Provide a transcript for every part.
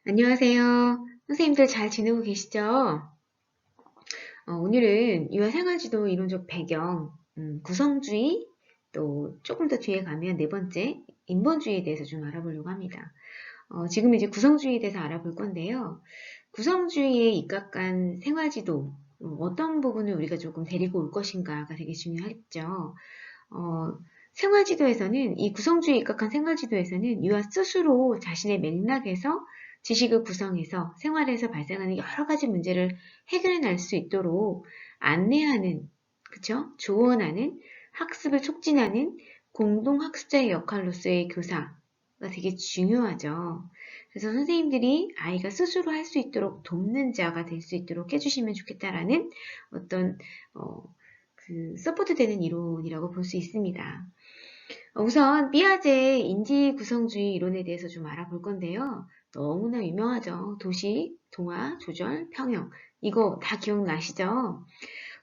안녕하세요. 선생님들 잘 지내고 계시죠? 오늘은 유아생활지도 이론적 배경, 구성주의, 또 조금 더 뒤에 가면 네 번째, 인본주의에 대해서 좀 알아보려고 합니다. 지금 이제 구성주의에 대해서 알아볼 건데요. 구성주의에 입각한 생활지도, 어떤 부분을 우리가 조금 데리고 올 것인가가 되게 중요하겠죠. 어, 생활지도에서는, 이 구성주의에 입각한 생활지도에서는 유아 스스로 자신의 맥락에서 지식을 구성해서 생활에서 발생하는 여러 가지 문제를 해결해 낼 수 있도록 안내하는, 그쵸? 조언하는, 학습을 촉진하는 공동학습자의 역할로서의 교사가 되게 중요하죠. 그래서 선생님들이 아이가 스스로 할 수 있도록 돕는 자가 될 수 있도록 해주시면 좋겠다라는 어떤 서포트 되는 이론이라고 볼 수 있습니다. 우선 피아제의 인지 구성주의 이론에 대해서 좀 알아볼 건데요. 너무나 유명하죠. 도시, 동화, 조절, 평형. 이거 다 기억나시죠?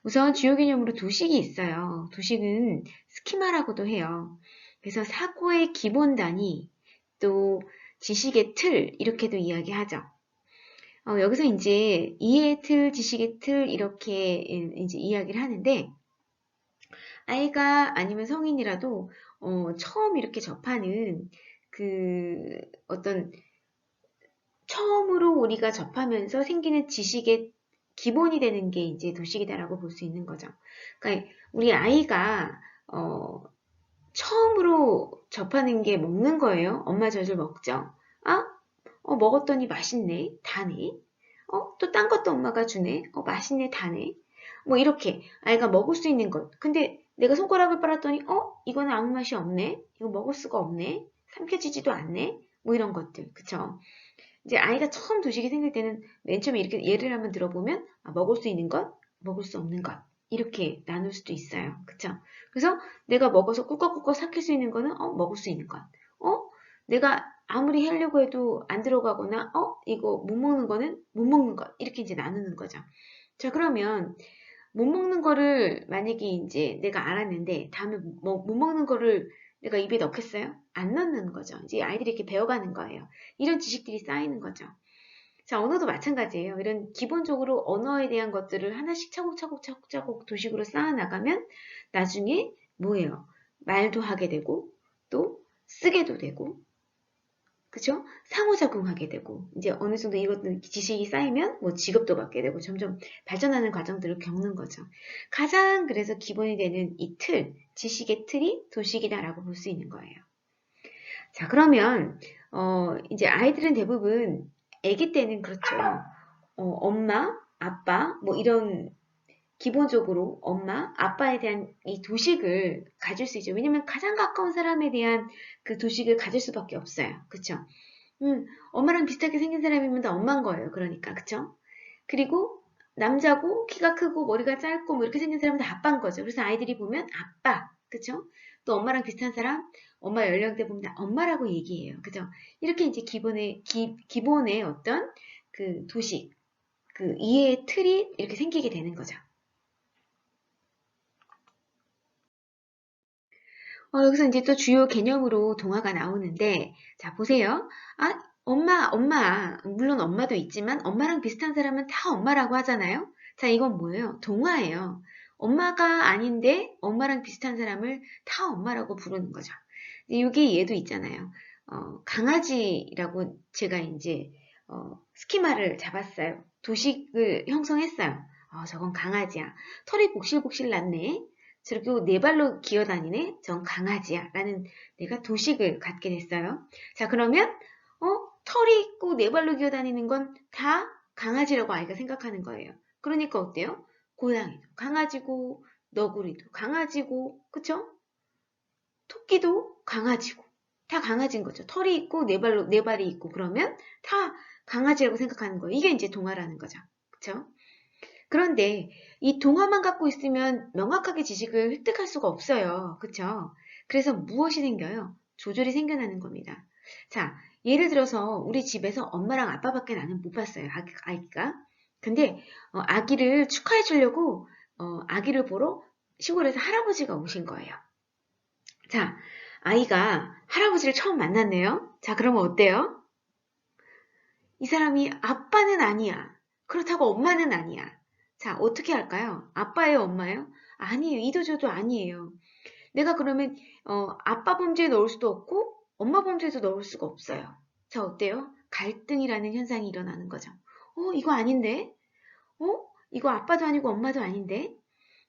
우선 주요 개념으로 도식이 있어요. 도식은 스키마라고도 해요. 그래서 사고의 기본 단위, 또 지식의 틀, 이렇게도 이야기하죠. 여기서 이제 이해의 틀, 지식의 틀, 이렇게 이제 이야기를 하는데, 아이가 아니면 성인이라도 처음 이렇게 접하는 그 어떤 처음으로 우리가 접하면서 생기는 지식의 기본이 되는 게 이제 도식이다라고 볼 수 있는 거죠. 그러니까 우리 아이가 처음으로 접하는 게 먹는 거예요. 엄마 젖을 먹죠. 아, 먹었더니 맛있네, 다네. 또 딴 것도 엄마가 주네. 맛있네, 다네. 뭐 이렇게 아이가 먹을 수 있는 것. 근데 내가 손가락을 빨았더니 이거는 아무 맛이 없네. 이거 먹을 수가 없네. 삼켜지지도 않네. 뭐 이런 것들. 그쵸? 이제 아이가 처음 도식이 생길 때는 맨 처음에 이렇게 예를 한번 들어보면 먹을 수 있는 것, 먹을 수 없는 것. 이렇게 나눌 수도 있어요. 그쵸? 그래서 내가 먹어서 꿀꺽꿀꺽 삭힐 수 있는 거는 먹을 수 있는 것. 내가 아무리 하려고 해도 안 들어가거나 이거 못 먹는 거는 못 먹는 것. 이렇게 이제 나누는 거죠. 자, 그러면 못 먹는 거를 만약에 이제 내가 알았는데 다음에 못 먹는 거를 내가 입에 넣겠어요? 안 넣는 거죠. 이제 아이들이 이렇게 배워가는 거예요. 이런 지식들이 쌓이는 거죠. 자, 언어도 마찬가지예요. 이런 기본적으로 언어에 대한 것들을 하나씩 차곡차곡 도식으로 쌓아나가면 나중에 뭐예요? 말도 하게 되고 또 쓰게도 되고 그죠? 상호작용하게 되고 이제 어느 정도 이것들 지식이 쌓이면 뭐 직업도 받게 되고 점점 발전하는 과정들을 겪는 거죠. 가장 그래서 기본이 되는 이 틀, 지식의 틀이 도식이다라고 볼 수 있는 거예요. 자, 그러면 이제 아이들은 대부분 아기 때는 그렇죠. 엄마, 아빠 뭐 이런 기본적으로 엄마, 아빠에 대한 이 도식을 가질 수 있죠. 왜냐면 가장 가까운 사람에 대한 그 도식을 가질 수밖에 없어요. 그쵸? 엄마랑 비슷하게 생긴 사람이면 다 엄마인 거예요. 그러니까, 그쵸? 그리고 남자고 키가 크고 머리가 짧고 뭐 이렇게 생긴 사람은 다 아빠인 거죠. 그래서 아이들이 보면 아빠, 그쵸? 또 엄마랑 비슷한 사람, 엄마 연령대 보면 다 엄마라고 얘기해요. 그죠? 이렇게 이제 기본의 어떤 그 도식, 그 이해의 틀이 이렇게 생기게 되는 거죠. 여기서 이제 또 주요 개념으로 동화가 나오는데, 자, 보세요. 아, 엄마. 물론 엄마도 있지만, 엄마랑 비슷한 사람은 다 엄마라고 하잖아요? 자, 이건 뭐예요? 동화예요. 엄마가 아닌데, 엄마랑 비슷한 사람을 다 엄마라고 부르는 거죠. 여기 얘도 있잖아요. 강아지라고 제가 이제, 스키마를 잡았어요. 도식을 형성했어요. 저건 강아지야. 털이 복실복실 났네. 저렇게 네 발로 기어다니네? 전 강아지야. 라는 내가 도식을 갖게 됐어요. 자, 그러면, 털이 있고 네 발로 기어다니는 건 다 강아지라고 아이가 생각하는 거예요. 그러니까 어때요? 고양이도 강아지고, 너구리도 강아지고, 그쵸? 토끼도 강아지고. 다 강아지인 거죠. 털이 있고, 네 발이 있고, 그러면 다 강아지라고 생각하는 거예요. 이게 이제 동화라는 거죠. 그쵸? 그런데 이 동화만 갖고 있으면 명확하게 지식을 획득할 수가 없어요. 그쵸? 그래서 무엇이 생겨요? 조절이 생겨나는 겁니다. 자, 예를 들어서 우리 집에서 엄마랑 아빠밖에 나는 못 봤어요. 아기가. 근데 아기를 축하해 주려고 아기를 보러 시골에서 할아버지가 오신 거예요. 자, 아이가 할아버지를 처음 만났네요. 자, 그러면 어때요? 이 사람이 아빠는 아니야. 그렇다고 엄마는 아니야. 자, 어떻게 할까요? 아빠예요, 엄마예요? 아니에요. 이도저도 아니에요. 내가 그러면 아빠 범주에 넣을 수도 없고 엄마 범주에도 넣을 수가 없어요. 자, 어때요? 갈등이라는 현상이 일어나는 거죠. 이거 아닌데? 이거 아빠도 아니고 엄마도 아닌데?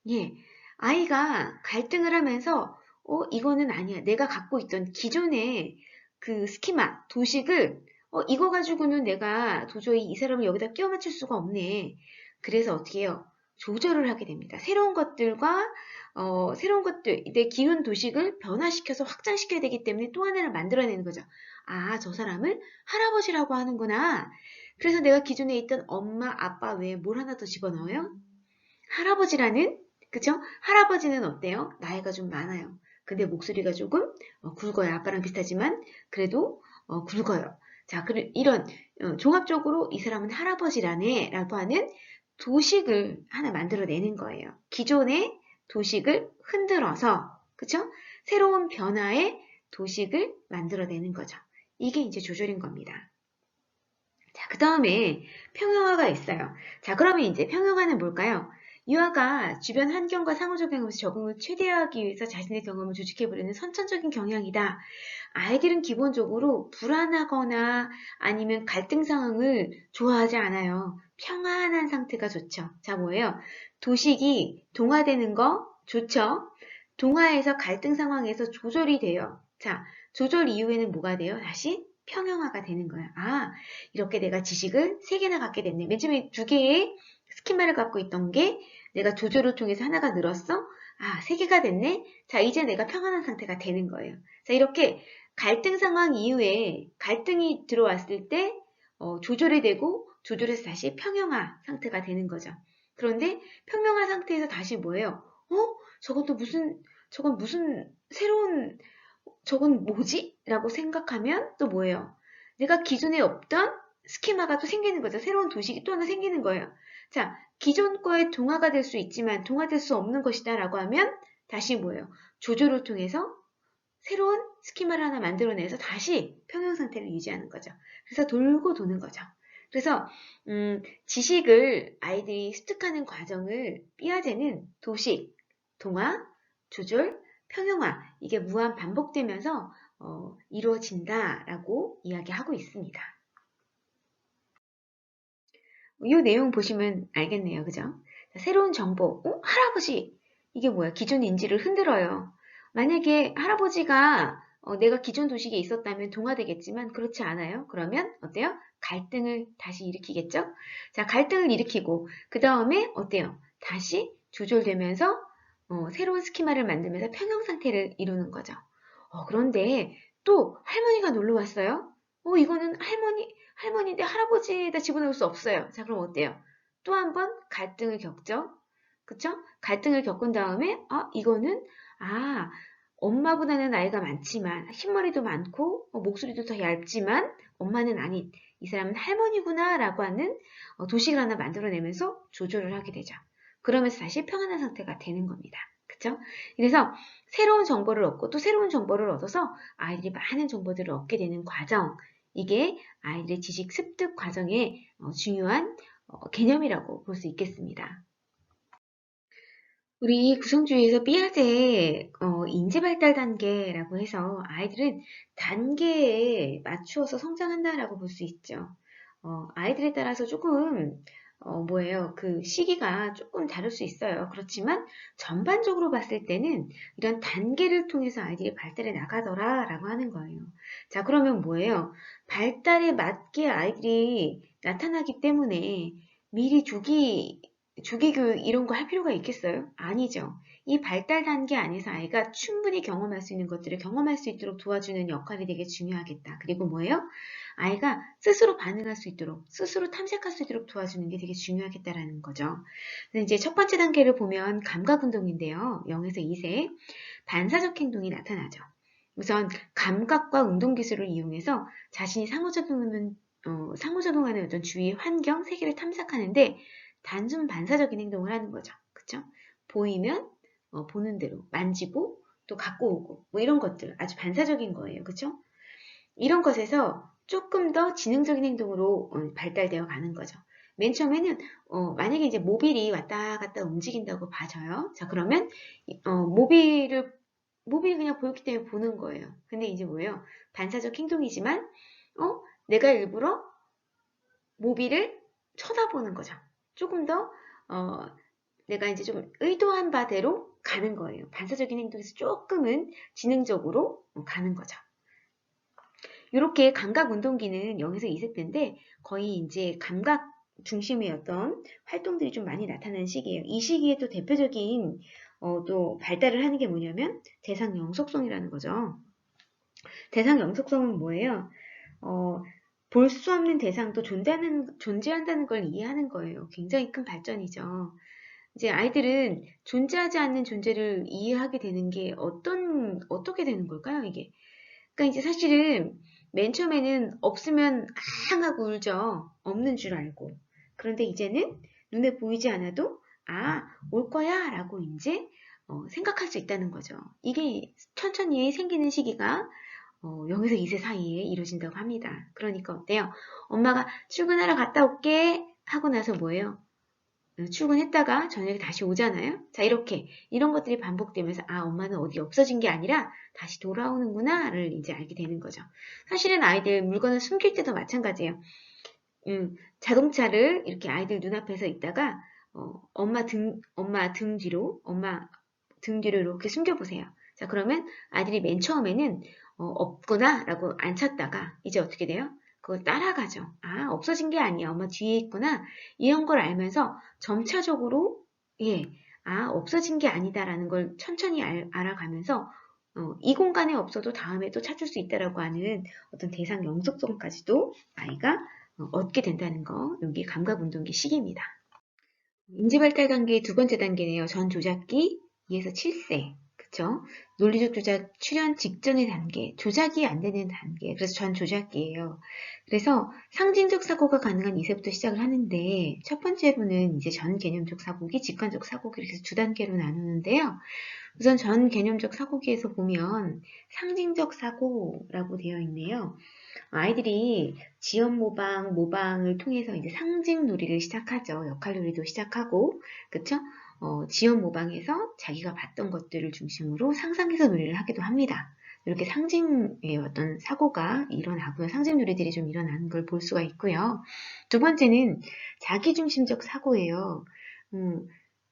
예, 아이가 갈등을 하면서 이거는 아니야. 내가 갖고 있던 기존의 그 스키마, 도식을 이거 가지고는 내가 도저히 이 사람을 여기다 끼워 맞출 수가 없네. 그래서 어떻게 해요? 조절을 하게 됩니다. 새로운 것들, 내 기존 도식을 변화시켜서 확장시켜야 되기 때문에 또 하나를 만들어내는 거죠. 아, 저 사람을 할아버지라고 하는구나. 그래서 내가 기존에 있던 엄마, 아빠 외에 뭘 하나 더 집어넣어요? 할아버지라는, 그쵸? 할아버지는 어때요? 나이가 좀 많아요. 근데 목소리가 조금 굵어요. 아빠랑 비슷하지만 그래도 굵어요. 자, 이런 종합적으로 이 사람은 할아버지라네 라고 하는 도식을 하나 만들어내는 거예요. 기존의 도식을 흔들어서, 그쵸? 새로운 변화의 도식을 만들어내는 거죠. 이게 이제 조절인 겁니다. 자, 그 다음에 평형화가 있어요. 자, 그러면 이제 평형화는 뭘까요? 유아가 주변 환경과 상호작용하면서 적응을 최대화하기 위해서 자신의 경험을 조직해보려는 선천적인 경향이다. 아이들은 기본적으로 불안하거나 아니면 갈등 상황을 좋아하지 않아요. 평안한 상태가 좋죠. 자, 뭐예요? 도식이 동화되는 거 좋죠? 동화에서 갈등 상황에서 조절이 돼요. 자, 조절 이후에는 뭐가 돼요? 다시 평형화가 되는 거예요. 아, 이렇게 내가 지식을 3개나 갖게 됐네. 맨 처음에 2개의 스키마를 갖고 있던 게 내가 조절을 통해서 하나가 늘었어? 아, 3개가 됐네? 자, 이제 내가 평안한 상태가 되는 거예요. 자, 이렇게 갈등 상황 이후에 갈등이 들어왔을 때 조절이 되고 조절해서 다시 평형화 상태가 되는 거죠. 그런데 평형화 상태에서 다시 뭐예요? 저건 또 저건 무슨 새로운 저건 뭐지? 라고 생각하면 또 뭐예요? 내가 기존에 없던 스키마가 또 생기는 거죠. 새로운 도식이 또 하나 생기는 거예요. 자, 기존 거에 동화가 될 수 있지만 동화될 수 없는 것이다 라고 하면 다시 뭐예요? 조절을 통해서 새로운 스키마를 하나 만들어내서 다시 평형 상태를 유지하는 거죠. 그래서 돌고 도는 거죠. 그래서 지식을 아이들이 습득하는 과정을 삐아제는 도식, 동화, 조절, 평형화 이게 무한 반복되면서 이루어진다라고 이야기하고 있습니다. 이 내용 보시면 알겠네요. 그죠? 새로운 정보, 할아버지! 이게 뭐야? 기존 인지를 흔들어요. 만약에 할아버지가 내가 기존 도식에 있었다면 동화되겠지만 그렇지 않아요. 그러면 어때요? 갈등을 다시 일으키겠죠? 자, 갈등을 일으키고 그 다음에 어때요? 다시 조절되면서 새로운 스키마를 만들면서 평형 상태를 이루는 거죠. 그런데 또 할머니가 놀러 왔어요. 이거는 할머니인데 할아버지에다 집어넣을 수 없어요. 자, 그럼 어때요? 또 한 번 갈등을 겪죠? 그쵸? 갈등을 겪은 다음에, 이거는, 엄마보다는 나이가 많지만, 흰머리도 많고, 목소리도 더 얇지만, 엄마는 아닌, 이 사람은 할머니구나, 라고 하는 도식을 하나 만들어내면서 조절을 하게 되죠. 그러면서 다시 평안한 상태가 되는 겁니다. 그쵸? 그래서 새로운 정보를 얻고 또 새로운 정보를 얻어서 아이들이 많은 정보들을 얻게 되는 과정, 이게 아이들의 지식 습득 과정의 중요한 개념이라고 볼 수 있겠습니다. 우리 구성주의에서 삐아제 인지발달 단계라고 해서 아이들은 단계에 맞추어서 성장한다라고 볼 수 있죠. 아이들에 따라서 조금 뭐예요? 그 시기가 조금 다를 수 있어요. 그렇지만 전반적으로 봤을 때는 이런 단계를 통해서 아이들이 발달해 나가더라라고 하는 거예요. 자, 그러면 뭐예요? 발달에 맞게 아이들이 나타나기 때문에 미리 주기교육 이런 거 할 필요가 있겠어요? 아니죠. 이 발달 단계 안에서 아이가 충분히 경험할 수 있는 것들을 경험할 수 있도록 도와주는 역할이 되게 중요하겠다. 그리고 뭐예요? 아이가 스스로 반응할 수 있도록, 스스로 탐색할 수 있도록 도와주는 게 되게 중요하겠다라는 거죠. 그래서 이제 첫 번째 단계를 보면 감각운동인데요. 0에서 2세 반사적 행동이 나타나죠. 우선 감각과 운동기술을 이용해서 자신이 상호작용하는 어떤 주위 환경, 세계를 탐색하는데 단순 반사적인 행동을 하는 거죠. 그쵸? 보이면 보는 대로 만지고 또 갖고 오고 뭐 이런 것들 아주 반사적인 거예요. 그쵸? 이런 것에서 조금 더 지능적인 행동으로 발달되어 가는 거죠. 맨 처음에는 만약에 이제 모빌이 왔다 갔다 움직인다고 봐져요. 자, 그러면 모빌이 그냥 보였기 때문에 보는 거예요. 근데 이제 뭐예요? 반사적 행동이지만 내가 일부러 모빌을 쳐다보는 거죠. 조금 더 내가 이제 좀 의도한 바대로 가는 거예요. 반사적인 행동에서 조금은 지능적으로 가는 거죠. 이렇게 감각 운동기는 0에서 2세 때인데 거의 이제 감각 중심의 어떤 활동들이 좀 많이 나타나는 시기예요. 이 시기에 또 대표적인 또 발달을 하는 게 뭐냐면 대상 영속성이라는 거죠. 대상 영속성은 뭐예요? 볼 수 없는 대상도 존재한다는 걸 이해하는 거예요. 굉장히 큰 발전이죠. 이제 아이들은 존재하지 않는 존재를 이해하게 되는 게 어떻게 되는 걸까요, 이게? 그러니까 이제 사실은 맨 처음에는 없으면 앙 하고 울죠. 없는 줄 알고. 그런데 이제는 눈에 보이지 않아도 올 거야 라고 이제 생각할 수 있다는 거죠. 이게 천천히 생기는 시기가 0에서 2세 사이에 이루어진다고 합니다. 그러니까 어때요? 엄마가 출근하러 갔다 올게 하고 나서 뭐예요? 출근했다가 저녁에 다시 오잖아요. 자, 이런 것들이 반복되면서 엄마는 어디 없어진 게 아니라 다시 돌아오는구나를 이제 알게 되는 거죠. 사실은 아이들 물건을 숨길 때도 마찬가지예요. 자동차를 이렇게 아이들 눈앞에서 있다가 엄마 등 뒤로 이렇게 숨겨보세요. 자, 그러면 아이들이 맨 처음에는 없구나 라고 안 찾다가 이제 어떻게 돼요? 그걸 따라가죠. 없어진 게 아니야. 엄마 뒤에 있구나. 이런 걸 알면서 점차적으로 없어진 게 아니다라는 걸 천천히 알아가면서 이 공간에 없어도 다음에 또 찾을 수 있다라고 하는 어떤 대상 영속성까지도 아이가 얻게 된다는 거. 여기 감각운동기 시기입니다. 인지발달 단계의 두 번째 단계네요. 전조작기 2에서 7세. 그쵸? 논리적 조작 출현 직전의 단계, 조작이 안 되는 단계. 그래서 전조작기예요. 그래서 상징적 사고가 가능한 2세부터 시작을 하는데 첫 번째로는 이제 전개념적 사고기, 직관적 사고기 이렇게 해서 두 단계로 나누는데요. 우선 전개념적 사고기에서 보면 상징적 사고라고 되어 있네요. 아이들이 지연 모방을 통해서 이제 상징 놀이를 시작하죠. 역할 놀이도 시작하고, 그쵸? 지연 모방에서 자기가 봤던 것들을 중심으로 상상해서 놀이를 하기도 합니다. 이렇게 상징의 어떤 사고가 일어나고요. 상징 놀이들이 좀 일어나는 걸 볼 수가 있고요. 두 번째는 자기중심적 사고예요.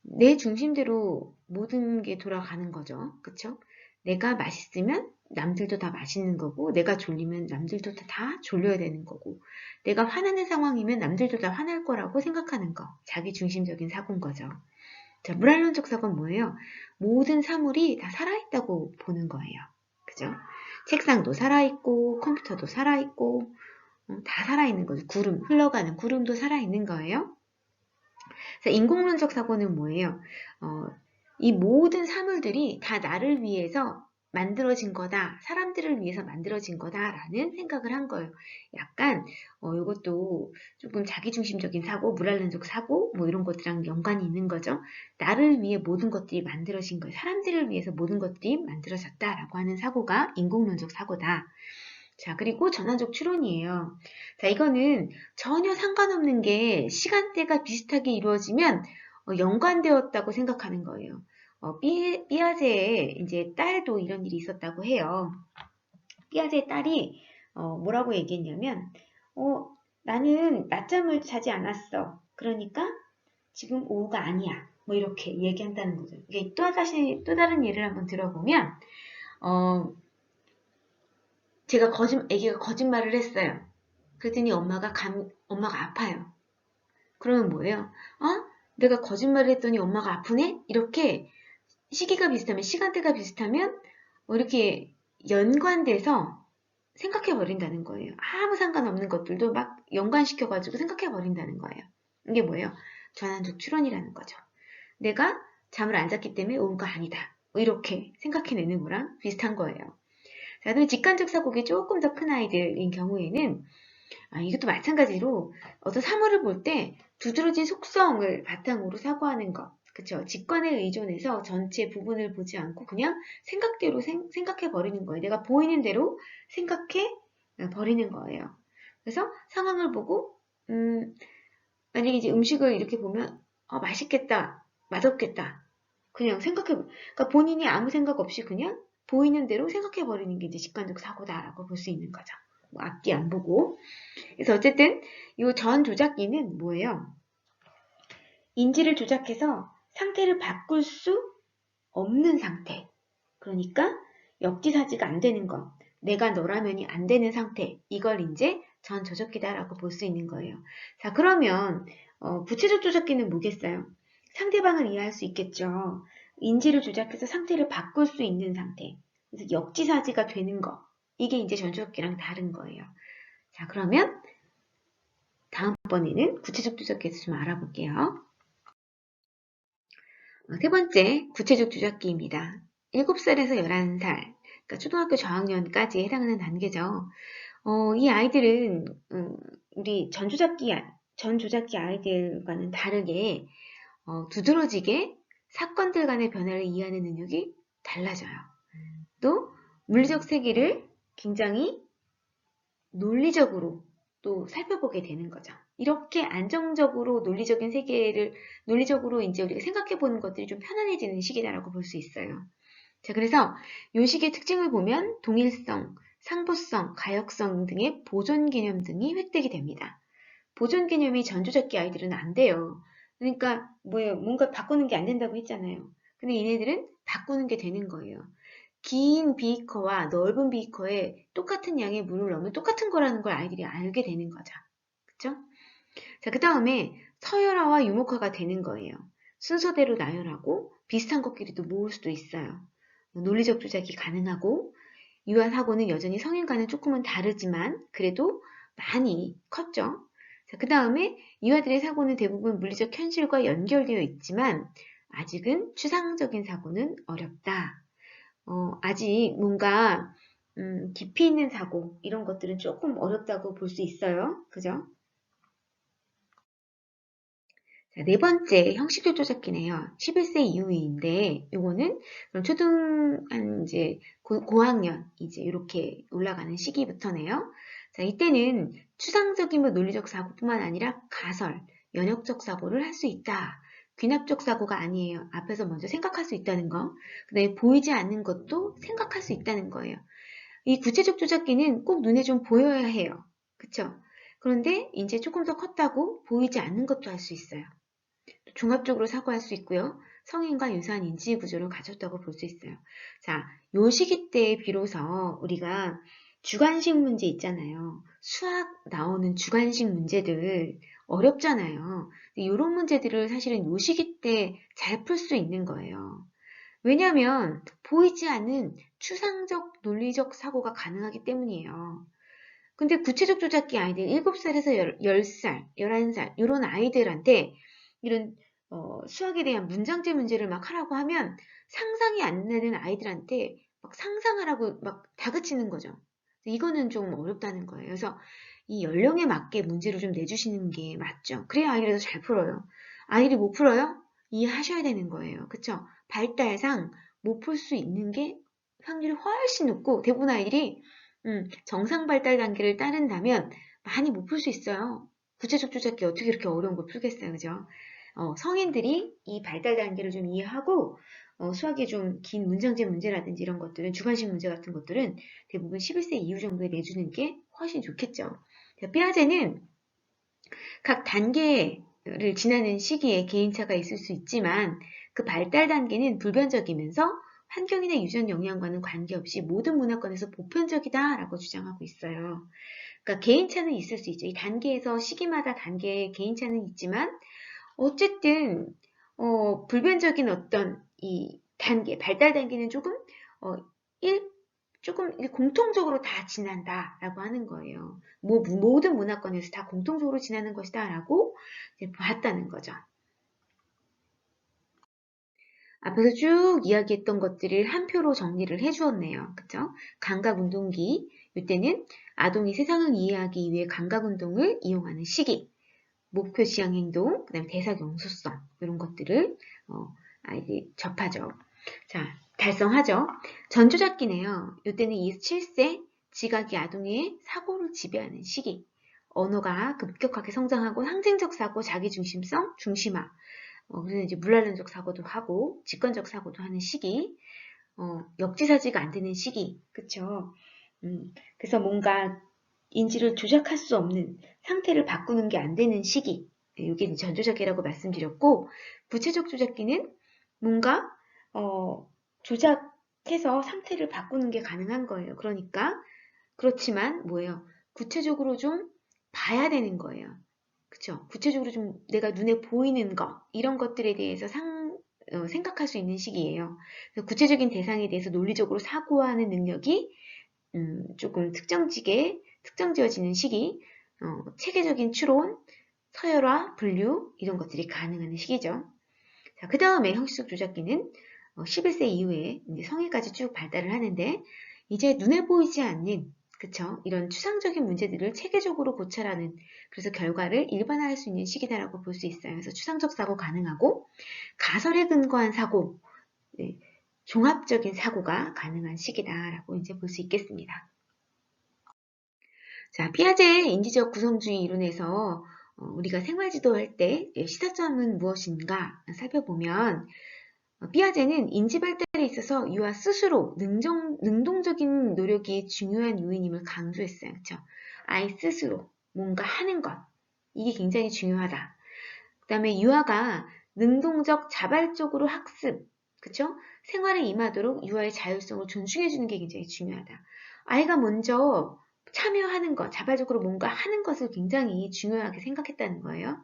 내 중심대로 모든 게 돌아가는 거죠. 그쵸? 내가 맛있으면 남들도 다 맛있는 거고, 내가 졸리면 남들도 다 졸려야 되는 거고, 내가 화나는 상황이면 남들도 다 화날 거라고 생각하는 거. 자기중심적인 사고인 거죠. 자, 물알론적 사고는 뭐예요? 모든 사물이 다 살아있다고 보는 거예요. 그죠? 책상도 살아있고, 컴퓨터도 살아있고, 다 살아있는 거죠. 흘러가는 구름도 살아있는 거예요. 그래서 인공론적 사고는 뭐예요? 이 모든 사물들이 다 나를 위해서 만들어진 거다. 사람들을 위해서 만들어진 거다라는 생각을 한 거예요. 약간 이것도 조금 자기중심적인 사고, 물알론적 사고 뭐 이런 것들이랑 연관이 있는 거죠. 나를 위해 모든 것들이 만들어진 거예요. 사람들을 위해서 모든 것들이 만들어졌다라고 하는 사고가 인공론적 사고다. 자, 그리고 전환적 추론이에요. 자, 이거는 전혀 상관없는 게 시간대가 비슷하게 이루어지면 연관되었다고 생각하는 거예요. 삐아제의 이제 딸도 이런 일이 있었다고 해요. 삐아제의 딸이 뭐라고 얘기했냐면, 나는 낮잠을 자지 않았어. 그러니까 지금 오후가 아니야. 뭐 이렇게 얘기한다는 거죠. 이게 또 다른 예를 한번 들어보면, 애기가 거짓말을 했어요. 그랬더니 엄마가 아파요. 그러면 뭐예요? 내가 거짓말을 했더니 엄마가 아프네? 이렇게 시간대가 비슷하면 이렇게 연관돼서 생각해 버린다는 거예요. 아무 상관없는 것들도 막 연관시켜가지고 생각해 버린다는 거예요. 이게 뭐예요? 전환적 추론이라는 거죠. 내가 잠을 안 잤기 때문에 오후가 아니다. 뭐 이렇게 생각해내는 거랑 비슷한 거예요. 자, 그다음에 직관적 사고가 조금 더 큰 아이들인 경우에는 이것도 마찬가지로 어떤 사물을 볼 때 두드러진 속성을 바탕으로 사고하는 것. 그쵸? 직관에 의존해서 전체 부분을 보지 않고 그냥 생각대로 생각해 버리는 거예요. 내가 보이는 대로 생각해 버리는 거예요. 그래서 상황을 보고 만약에 이제 음식을 이렇게 보면 맛있겠다, 맛없겠다. 그냥 그러니까 본인이 아무 생각 없이 그냥 보이는 대로 생각해버리는 게 이제 직관적 사고다라고 볼 수 있는 거죠. 뭐 앞뒤 안 보고. 그래서 어쨌든 이 전 조작기는 뭐예요? 인지를 조작해서 상태를 바꿀 수 없는 상태. 그러니까 역지사지가 안 되는 것. 내가 너라면이 안 되는 상태. 이걸 이제 전 조작기다라고 볼 수 있는 거예요. 자, 그러면 구체적 조작기는 뭐겠어요? 상대방을 이해할 수 있겠죠. 인지를 조작해서 상태를 바꿀 수 있는 상태. 그래서 역지사지가 되는 거. 이게 이제 전 조작기랑 다른 거예요. 자, 그러면 다음번에는 구체적 조작기에서 좀 알아볼게요. 세 번째, 구체적 조작기입니다. 7살에서 11살, 그러니까 초등학교 저학년까지 해당하는 단계죠. 이 아이들은 우리 전 조작기 아이들과는 다르게 두드러지게 사건들 간의 변화를 이해하는 능력이 달라져요. 또 물리적 세계를 굉장히 논리적으로 또 살펴보게 되는 거죠. 이렇게 안정적으로 논리적으로 이제 우리가 생각해 보는 것들이 좀 편안해지는 시기다라고 볼 수 있어요. 자, 그래서 이 시기의 특징을 보면 동일성, 상보성, 가역성 등의 보존 개념 등이 획득이 됩니다. 보존 개념이 전조적기 아이들은 안 돼요. 그러니까 뭐예요? 뭔가 바꾸는 게 안 된다고 했잖아요. 근데 얘네들은 바꾸는 게 되는 거예요. 긴 비커와 넓은 비커에 똑같은 양의 물을 넣으면 똑같은 거라는 걸 아이들이 알게 되는 거죠. 그쵸? 자, 그 다음에 서열화와 유목화가 되는 거예요. 순서대로 나열하고 비슷한 것끼리도 모을 수도 있어요. 논리적 조작이 가능하고 유아 사고는 여전히 성인과는 조금은 다르지만 그래도 많이 컸죠. 자, 그 다음에 유아들의 사고는 대부분 물리적 현실과 연결되어 있지만 아직은 추상적인 사고는 어렵다. 아직 뭔가 깊이 있는 사고 이런 것들은 조금 어렵다고 볼 수 있어요. 그죠? 자, 네 번째 형식적 조작기네요. 11세 이후인데 요거는 그럼 이제 고학년 이제 이렇게 올라가는 시기부터네요. 자, 이때는 추상적인 논리적 사고뿐만 아니라 가설, 연역적 사고를 할 수 있다. 귀납적 사고가 아니에요. 앞에서 먼저 생각할 수 있다는 거. 그다음에 보이지 않는 것도 생각할 수 있다는 거예요. 이 구체적 조작기는 꼭 눈에 좀 보여야 해요. 그쵸? 그런데 이제 조금 더 컸다고 보이지 않는 것도 할 수 있어요. 종합적으로 사고할 수 있고요. 성인과 유사한 인지 구조를 가졌다고 볼 수 있어요. 자, 요 시기 때 비로소 우리가 주관식 문제 있잖아요. 수학 나오는 주관식 문제들 어렵잖아요. 이런 문제들을 사실은 요 시기 때 잘 풀 수 있는 거예요. 왜냐하면 보이지 않는 추상적 논리적 사고가 가능하기 때문이에요. 근데 구체적 조작기 아이들 7살에서 10살, 11살 이런 아이들한테 이런 수학에 대한 문장제 문제를 막 하라고 하면 상상이 안 되는 아이들한테 막 상상하라고 막 다그치는 거죠. 이거는 좀 어렵다는 거예요. 그래서 이 연령에 맞게 문제를 좀 내주시는 게 맞죠. 그래야 아이들이 더 잘 풀어요. 아이들이 못 풀어요? 이해하셔야 되는 거예요. 그쵸? 발달상 못 풀 수 있는 게 확률이 훨씬 높고 대부분 아이들이 정상 발달 단계를 따른다면 많이 못 풀 수 있어요. 구체적 조작기 어떻게 이렇게 어려운 걸 풀겠어요. 그죠? 성인들이 이 발달 단계를 좀 이해하고 수학의 좀 긴 문장제 문제라든지 이런 것들은 주관식 문제 같은 것들은 대부분 11세 이후 정도에 내주는 게 훨씬 좋겠죠. 삐아제는 각 단계를 지나는 시기에 개인차가 있을 수 있지만 그 발달 단계는 불변적이면서 환경이나 유전 영향과는 관계없이 모든 문화권에서 보편적이다라고 주장하고 있어요. 그러니까 개인차는 있을 수 있죠. 이 단계에서 시기마다 단계에 개인차는 있지만 어쨌든 불변적인 어떤 이 단계, 발달 단계는 조금 어, 조금 공통적으로 다 지난다라고 하는 거예요. 모든 문화권에서 다 공통적으로 지나는 것이다라고 봤다는 거죠. 앞에서 쭉 이야기했던 것들을 한 표로 정리를 해주었네요. 그쵸? 감각운동기, 이때는 아동이 세상을 이해하기 위해 감각운동을 이용하는 시기, 목표 지향 행동, 그 다음에 대사 경소성 이런 것들을 아이들이 접하죠. 자, 달성하죠. 전조작기네요. 이때는 27세 지각이 아동의 사고를 지배하는 시기. 언어가 급격하게 성장하고 상징적 사고, 자기중심성, 중심화, 그래서 이제 물란론적 사고도 하고 직관적 사고도 하는 시기, 역지사지가 안 되는 시기, 그쵸? 그래서 뭔가 인지를 조작할 수 없는 상태를 바꾸는 게 안 되는 시기, 이게 전조작기라고 말씀드렸고, 부채적 조작기는 뭔가 조작해서 상태를 바꾸는 게 가능한 거예요. 그러니까 그렇지만 뭐예요? 구체적으로 좀 봐야 되는 거예요. 그쵸? 구체적으로 좀 내가 눈에 보이는 거, 이런 것들에 대해서 생각할 수 있는 시기예요. 구체적인 대상에 대해서 논리적으로 사고하는 능력이 조금 특정지어지는 시기, 체계적인 추론, 서열화, 분류 이런 것들이 가능한 시기죠. 자, 그 다음에 형식적 조작기는 11세 이후에 이제 성인까지 쭉 발달을 하는데 이제 눈에 보이지 않는 그쵸? 이런 추상적인 문제들을 체계적으로 고찰하는 그래서 결과를 일반화할 수 있는 시기다라고 볼 수 있어요. 그래서 추상적 사고 가능하고 가설에 근거한 사고, 네, 종합적인 사고가 가능한 시기다라고 이제 볼 수 있겠습니다. 자, 피아제의 인지적 구성주의 이론에서 우리가 생활지도할 때 시사점은 무엇인가 살펴보면 피아제는 인지 발달에 있어서 유아 스스로 능동적인 노력이 중요한 요인임을 강조했어요. 그렇죠? 아이 스스로 뭔가 하는 것 이게 굉장히 중요하다. 그 다음에 유아가 능동적 자발적으로 학습 그렇죠? 생활에 임하도록 유아의 자율성을 존중해주는 게 굉장히 중요하다. 아이가 먼저 참여하는 것, 자발적으로 뭔가 하는 것을 굉장히 중요하게 생각했다는 거예요.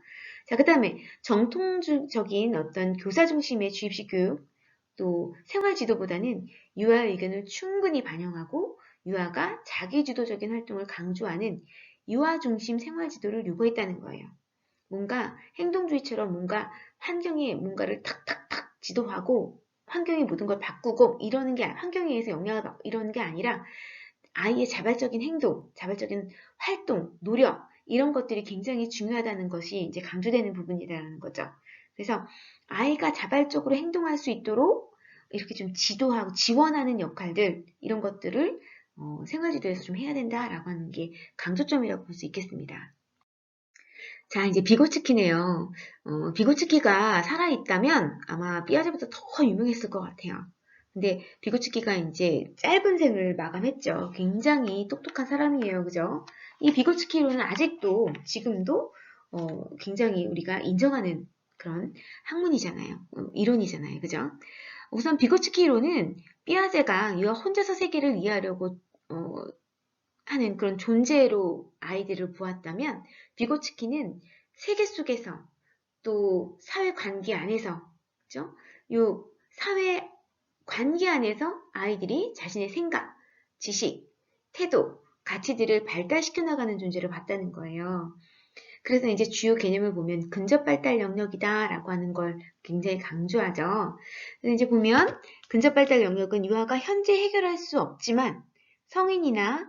자, 그 다음에 정통적인 어떤 교사 중심의 주입식 교육, 또 생활 지도보다는 유아의 의견을 충분히 반영하고 유아가 자기주도적인 활동을 강조하는 유아 중심 생활 지도를 요구했다는 거예요. 뭔가 행동주의처럼 뭔가 환경에 뭔가를 탁탁탁 지도하고 환경이 모든 걸 바꾸고 이러는 게 환경에 의해서 영향을 받고 이러는 게 아니라 아이의 자발적인 행동, 자발적인 활동, 노력 이런 것들이 굉장히 중요하다는 것이 이제 강조되는 부분이라는 거죠. 그래서 아이가 자발적으로 행동할 수 있도록 이렇게 좀 지도하고 지원하는 역할들 이런 것들을 생활지도에서 좀 해야 된다라고 하는 게 강조점이라고 볼 수 있겠습니다. 자, 이제 비고츠키네요. 비고츠키가 살아있다면 아마 삐아제보다 더 유명했을 것 같아요. 근데 비고츠키가 이제 짧은 생을 마감했죠. 굉장히 똑똑한 사람이에요. 그죠? 이 비고츠키로는 아직도 지금도 굉장히 우리가 인정하는 그런 학문이잖아요. 이론이잖아요. 그죠? 우선 비고츠키로는 삐아제가 유아 혼자서 세계를 이해하려고 하는 그런 존재로 아이들을 보았다면 비고츠키는 세계 속에서 또 사회 관계 안에서 그죠? 요 사회 관계 안에서 아이들이 자신의 생각, 지식, 태도, 가치들을 발달시켜 나가는 존재를 봤다는 거예요. 그래서 이제 주요 개념을 보면 근접 발달 영역이다라고 하는 걸 굉장히 강조하죠. 그래서 이제 보면 근접 발달 영역은 유아가 현재 해결할 수 없지만 성인이나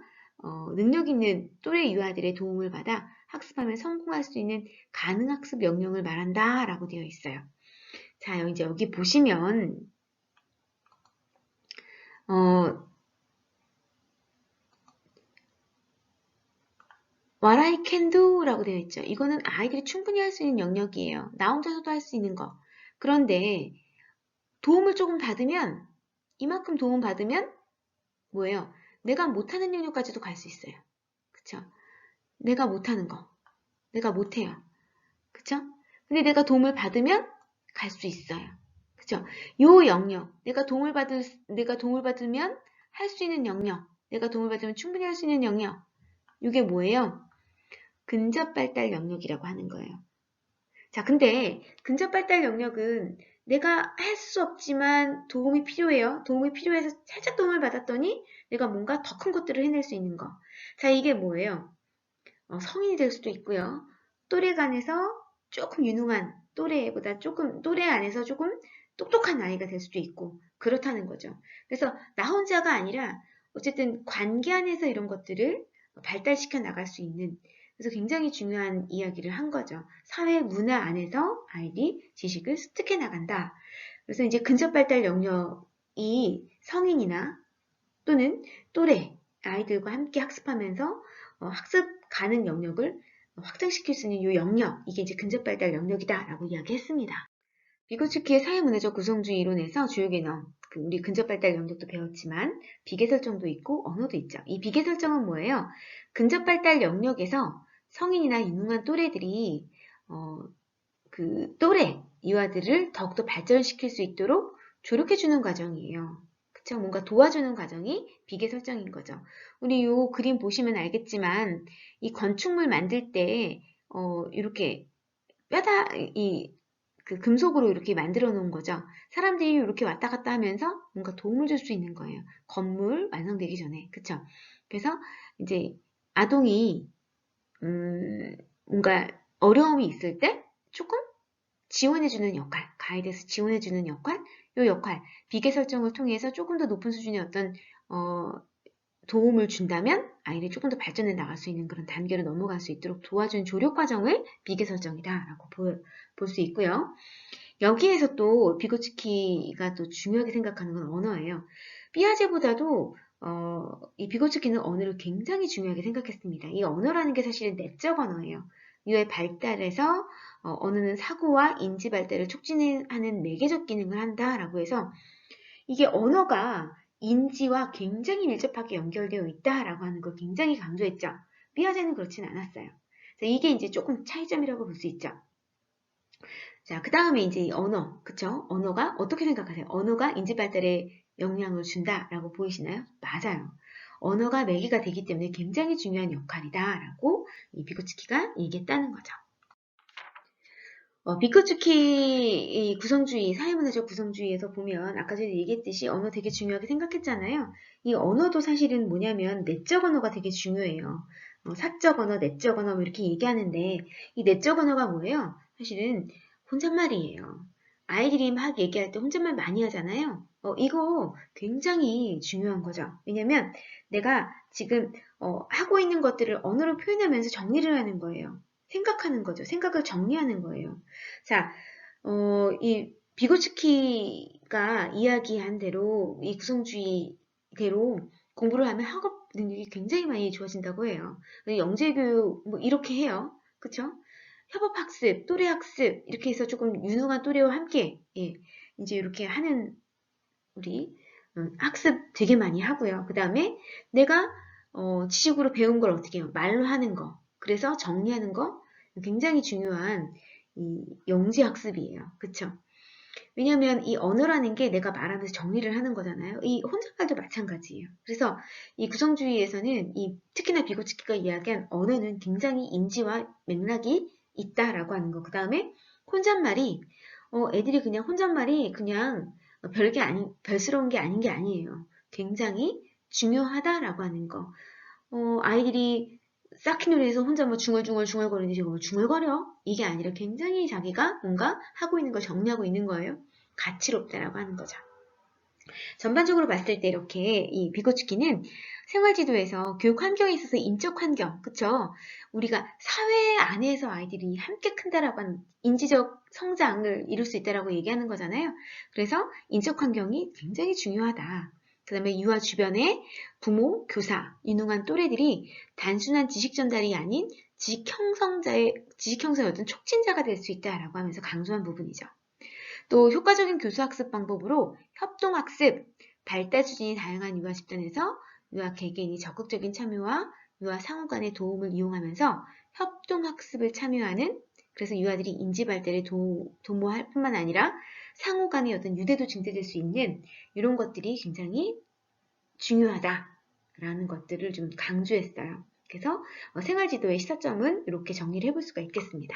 능력 있는 또래 유아들의 도움을 받아 학습하면 성공할 수 있는 가능학습 영역을 말한다라고 되어 있어요. 자, 이제 여기 보시면 What I can do 라고 되어 있죠. 이거는 아이들이 충분히 할 수 있는 영역이에요. 나 혼자서도 할 수 있는 거. 그런데 도움을 조금 받으면 이만큼 도움 받으면 뭐예요? 내가 못하는 영역까지도 갈 수 있어요. 그쵸? 내가 못하는 거. 내가 못해요. 그쵸? 근데 내가 도움을 받으면 갈 수 있어요. 그쵸? 요 영역. 내가 도움을 받으면 할 수 있는 영역. 내가 도움을 받으면 충분히 할 수 있는 영역. 이게 뭐예요? 근접 발달 영역이라고 하는 거예요. 자, 근데 근접 발달 영역은 내가 할 수 없지만 도움이 필요해요. 도움이 필요해서 살짝 도움을 받았더니 내가 뭔가 더 큰 것들을 해낼 수 있는 거. 자, 이게 뭐예요? 성인이 될 수도 있고요. 또래 간에서 조금 유능한 또래 안에서 조금 똑똑한 아이가 될 수도 있고 그렇다는 거죠. 그래서 나 혼자가 아니라 어쨌든 관계 안에서 이런 것들을 발달시켜 나갈 수 있는 그래서 굉장히 중요한 이야기를 한 거죠. 사회 문화 안에서 아이들이 지식을 습득해 나간다. 그래서 이제 근접 발달 영역이 성인이나 또는 또래 아이들과 함께 학습하면서 학습 가능 영역을 확장시킬 수 있는 이 영역, 이게 이제 근접발달 영역이다라고 이야기했습니다. 비고츠키의 사회문화적 구성주의 이론에서 주요 개념, 우리 근접발달 영역도 배웠지만 비계설정도 있고 언어도 있죠. 이 비계설정은 뭐예요? 근접발달 영역에서 성인이나 유능한 또래들이 그 또래 이와들을 더욱더 발전시킬 수 있도록 조력해주는 과정이에요. 그쵸? 뭔가 도와주는 과정이 비계 설정인 거죠. 우리 요 그림 보시면 알겠지만 이 건축물 만들 때 이렇게 그 금속으로 이렇게 만들어 놓은 거죠. 사람들이 이렇게 왔다 갔다 하면서 뭔가 도움을 줄 수 있는 거예요. 건물 완성되기 전에. 그쵸? 그래서 이제 아동이 뭔가 어려움이 있을 때 조금 지원해주는 역할, 가이드에서 지원해주는 역할, 이 역할, 비계 설정을 통해서 조금 더 높은 수준의 어떤 도움을 준다면 아이들이 조금 더 발전해 나갈 수 있는 그런 단계로 넘어갈 수 있도록 도와준 조력 과정을 비계 설정이다라고 볼 수 있고요. 여기에서 또 비고츠키가 또 중요하게 생각하는 건 언어예요. 피아제보다도 이 비고츠키는 언어를 굉장히 중요하게 생각했습니다. 이 언어라는 게 사실은 내적 언어예요. 뇌의 발달에서 언어는 사고와 인지 발달을 촉진하는 매개적 기능을 한다라고 해서 이게 언어가 인지와 굉장히 밀접하게 연결되어 있다라고 하는 걸 굉장히 강조했죠. 피아제는 그렇진 않았어요. 이게 이제 조금 차이점이라고 볼 수 있죠. 자, 그 다음에 이제 이 언어, 그쵸? 언어가 어떻게 생각하세요? 언어가 인지 발달에 영향을 준다라고 보이시나요? 맞아요. 언어가 매개가 되기 때문에 굉장히 중요한 역할이다라고 이 비고츠키가 얘기했다는 거죠. 비고츠키 구성주의, 사회문화적 구성주의에서 보면 아까 전에 얘기했듯이 언어 되게 중요하게 생각했잖아요. 이 언어도 사실은 뭐냐면 내적 언어가 되게 중요해요. 사적 언어, 내적 언어 뭐 이렇게 얘기하는데 이 내적 언어가 뭐예요? 사실은 혼잣말이에요. 아이들이 막 얘기할 때 혼잣말 많이 하잖아요. 이거 굉장히 중요한 거죠. 왜냐면 내가 지금 하고 있는 것들을 언어로 표현하면서 정리를 하는 거예요. 생각하는 거죠. 생각을 정리하는 거예요. 자, 이 비고츠키가 이야기한 대로 이 구성주의대로 공부를 하면 학업 능력이 굉장히 많이 좋아진다고 해요. 영재교육 뭐 이렇게 해요. 그쵸? 협업학습, 또래학습 이렇게 해서 조금 유능한 또래와 함께 이제 이렇게 하는 우리 학습 되게 많이 하고요. 그 다음에 내가 지식으로 배운 걸 어떻게 해요? 말로 하는 거. 그래서 정리하는 거 굉장히 중요한 이 영지학습이에요. 그쵸? 왜냐하면 이 언어라는 게 내가 말하면서 정리를 하는 거잖아요. 이 혼잣말도 마찬가지예요. 그래서 이 구성주의에서는 특히나 비고츠키가 이야기한 언어는 굉장히 인지와 맥락이 있다라고 하는 거. 그 다음에 혼잣말이 애들이 그냥 혼잣말이 그냥 별스러운 게 아닌 게 아니에요. 굉장히 중요하다라고 하는 거. 아이들이 쌓기놀이에서 혼자 뭐 중얼중얼거리는지 뭐 중얼거려? 이게 아니라 굉장히 자기가 뭔가 하고 있는 걸 정리하고 있는 거예요. 가치롭다라고 하는 거죠. 전반적으로 봤을 때 이렇게 이 비고츠키는 생활지도에서 교육 환경에 있어서 인적 환경, 그쵸? 우리가 사회 안에서 아이들이 함께 큰다라고 하는 인지적 성장을 이룰 수 있다라고 얘기하는 거잖아요. 그래서 인적 환경이 굉장히 중요하다. 그 다음에 유아 주변에 부모, 교사, 유능한 또래들이 단순한 지식 전달이 아닌 지식 형성의 어떤 촉진자가 될 수 있다라고 하면서 강조한 부분이죠. 또 효과적인 교수학습 방법으로 협동학습, 발달 수준이 다양한 유아 집단에서 유아 개개인이 적극적인 참여와 유아 상호 간의 도움을 이용하면서 협동학습을 참여하는 그래서 유아들이 인지 발달에 도모할 뿐만 아니라 상호 간의 어떤 유대도 증대될 수 있는 이런 것들이 굉장히 중요하다라는 것들을 좀 강조했어요. 그래서 생활지도의 시사점은 이렇게 정리를 해볼 수가 있겠습니다.